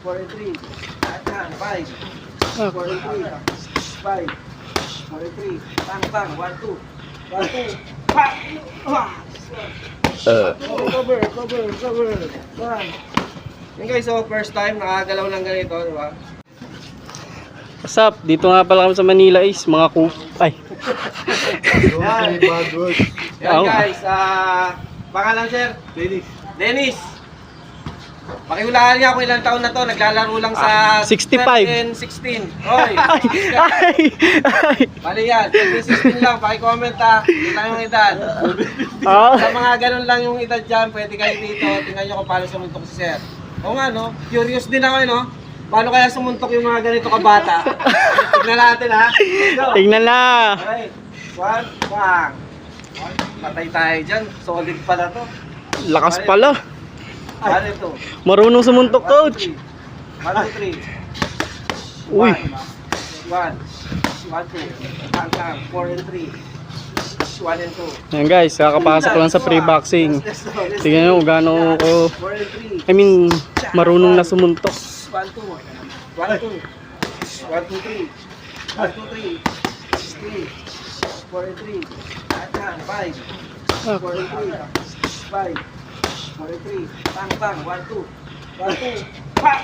43. Ayan, 5. 43. 5. 43. Tang, tang. 1, 2. 1, 2. Pa! Cover. 1. Yun guys, so first time nakagalaw lang ganito, di ba? What's up? Dito nga pala kami sa Manila is mga ay. Yan guys, pangalan sir? Dennis. Pakihulaan niya kung ilang taon na to, naglalaro lang sa 65. 13, 16. Hoy. Bali yan, 13, 16 lang, paki-comment ha. Yun lang yung edad. Sa mga ganun lang yung edad dyan, pwede kayo dito. Tingnan nyo kung paano sumuntok si sir. Oo nga no, curious din ako no. Paano kaya sumuntok yung mga ganito kabata? Tignan natin ha. Let's go. Tingnan na. Okay, 1, bang. Patay tayo dyan, solid pala to. Lakas pala. Ano ito? Marunong sumuntok, coach. 1, 2, 3. Uy. 1, 2, hanggang 4 and 3. 1 and 2. Yan guys, kakapasok lang sa pre-boxing. Tingnan nyo kung gaano ko, 4 and 3. I mean, marunong na sumuntok. 1, 2. 1, 2. 1, 2, 3. 1, 2, 3. 3. 4 and 3. Hanggang 5. 4 and 3. 5. 4 and 3. Tang, tang. 1, 2. 1, 2. Pa!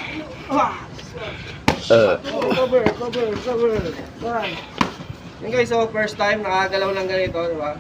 Cover. 1. Yun guys, so first time nakagalaw lang ganito, di ba?